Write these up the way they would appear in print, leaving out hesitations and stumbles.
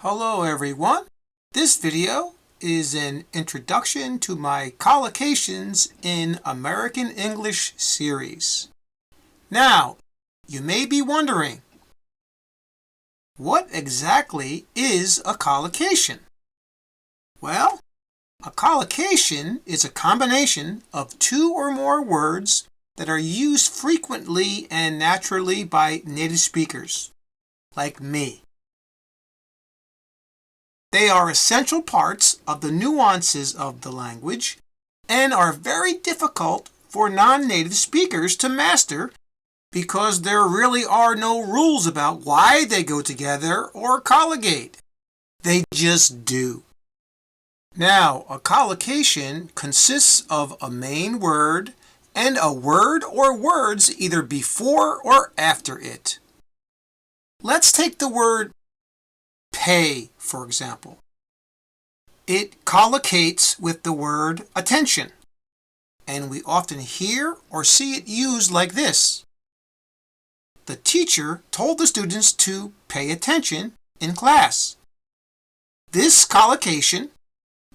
Hello everyone. This video is an introduction to my Collocations in American English series. Now, you may be wondering, what exactly is a collocation? Well, a collocation is a combination of two or more words that are used frequently and naturally by native speakers, like me. They are essential parts of the nuances of the language and are very difficult for non-native speakers to master because there really are no rules about why they go together or colligate. They just do. Now, a collocation consists of a main word and a word or words either before or after it. Let's take the word pay, for example. It collocates with the word attention, and we often hear or see it used like this. The teacher told the students to pay attention in class. This collocation,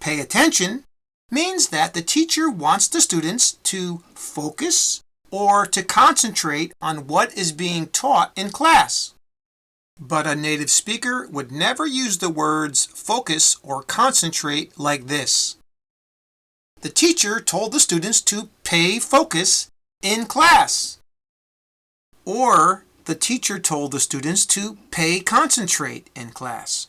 pay attention, means that the teacher wants the students to focus or to concentrate on what is being taught in class. But a native speaker would never use the words focus or concentrate like this. The teacher told the students to pay focus in class. Or the teacher told the students to pay concentrate in class.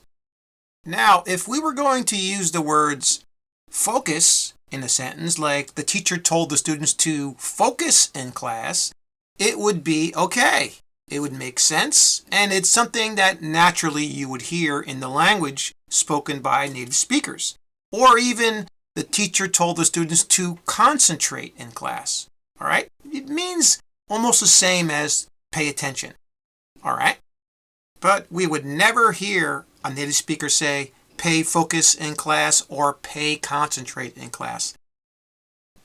Now, if we were going to use the words focus in a sentence like the teacher told the students to focus in class, it would be okay. It would make sense, and it's something that naturally you would hear in the language spoken by native speakers. Or even the teacher told the students to concentrate in class. All right? It means almost the same as pay attention. All right? But we would never hear a native speaker say pay focus in class or pay concentrate in class.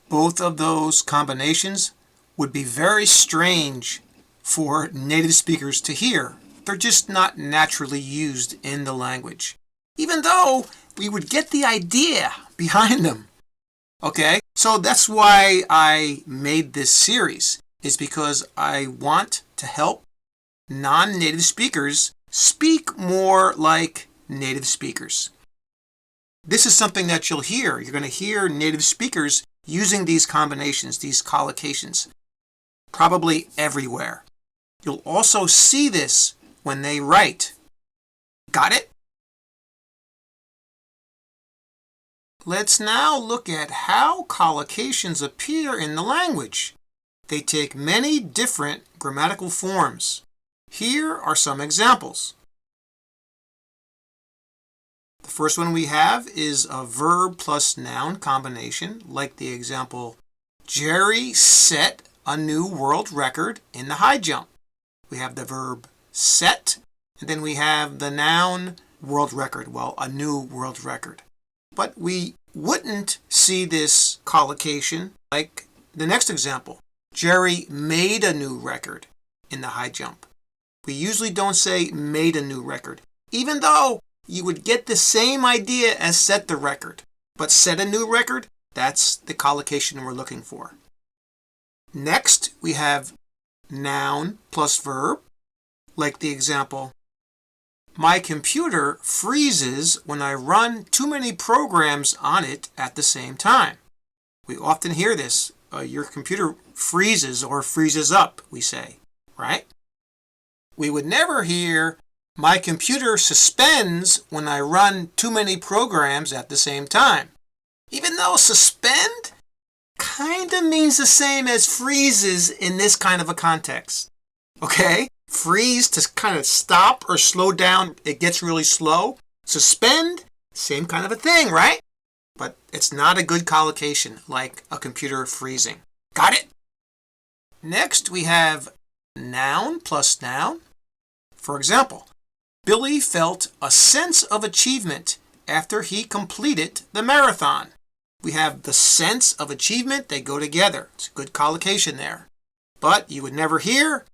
Both of those combinations would be very strange for native speakers to hear. They're just not naturally used in the language, even though we would get the idea behind them. Okay, so that's why I made this series, is because I want to help non-native speakers speak more like native speakers. This is something that you'll hear. You're going to hear native speakers using these combinations, these collocations, probably everywhere. You'll also see this when they write. Got it? Let's now look at how collocations appear in the language. They take many different grammatical forms. Here are some examples. The first one we have is a verb plus noun combination, like the example, Jerry set a new world record in the high jump. We have the verb set, and then we have the noun world record, well, a new world record. But we wouldn't see this collocation like the next example. Jerry made a new record in the high jump. We usually don't say made a new record, even though you would get the same idea as set the record. But set a new record, that's the collocation we're looking for. Next, we have noun plus verb, like the example, my computer freezes when I run too many programs on it at the same time. We often hear this, your computer freezes or freezes up, we say, right? We would never hear, my computer suspends when I run too many programs at the same time. Even though suspend kind of means the same as freezes in this kind of a context. Okay? Freeze to kind of stop or slow down. It gets really slow. Suspend, same kind of a thing, right? But it's not a good collocation like a computer freezing. Got it? Next, we have noun plus noun. For example, Billy felt a sense of achievement after he completed the marathon. We have the sense of achievement, they go together. It's a good collocation there. But you would never hear,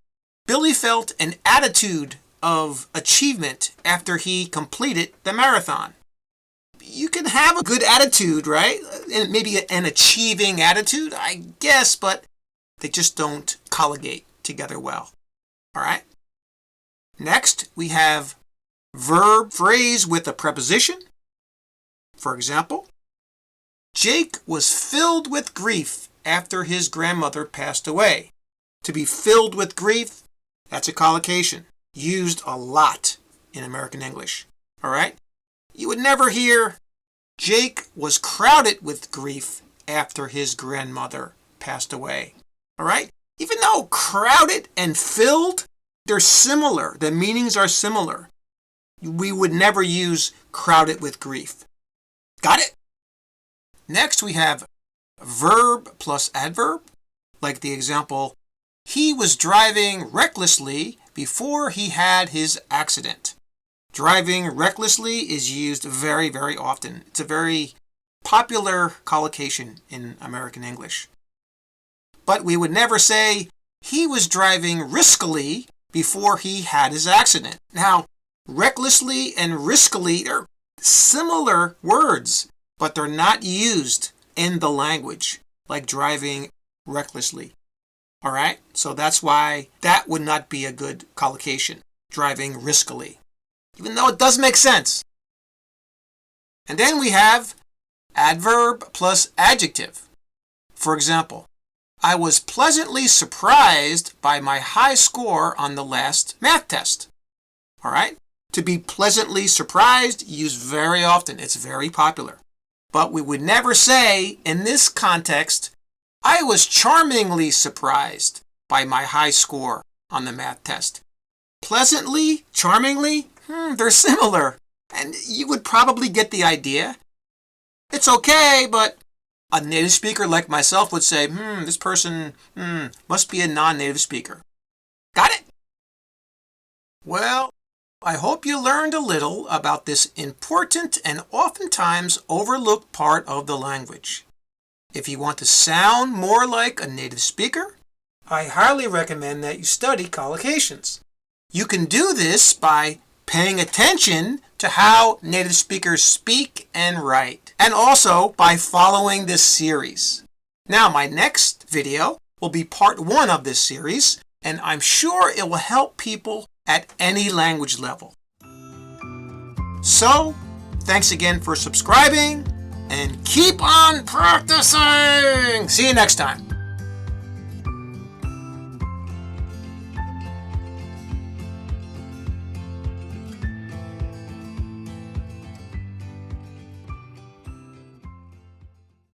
Billy felt an attitude of achievement after he completed the marathon. You can have a good attitude, right? And maybe an achieving attitude, I guess, but they just don't colligate together well. All right? Next, we have verb phrase with a preposition. For example, Jake was filled with grief after his grandmother passed away. To be filled with grief, that's a collocation, used a lot in American English. All right? You would never hear Jake was crowded with grief after his grandmother passed away. All right? Even though crowded and filled, they're similar. The meanings are similar. We would never use crowded with grief. Got it? Next, we have verb plus adverb, like the example, he was driving recklessly before he had his accident. Driving recklessly is used very, very often. It's a very popular collocation in American English. But we would never say, he was driving riskily before he had his accident. Now, recklessly and riskily are similar words, but they're not used in the language, like driving recklessly. All right? So that's why that would not be a good collocation, driving riskily, even though it does make sense. And then we have adverb plus adjective. For example, I was pleasantly surprised by my high score on the last math test. All right? To be pleasantly surprised, used very often. It's very popular. But we would never say, in this context, I was charmingly surprised by my high score on the math test. Pleasantly, charmingly, they're similar. And you would probably get the idea. It's okay, but a native speaker like myself would say, this person must be a non-native speaker. Got it? Well, I hope you learned a little about this important and oftentimes overlooked part of the language. If you want to sound more like a native speaker, I highly recommend that you study collocations. You can do this by paying attention to how native speakers speak and write, and also by following this series. Now, my next video will be part 1 of this series, and I'm sure it will help people at any language level. So, thanks again for subscribing, and keep on practicing! See you next time.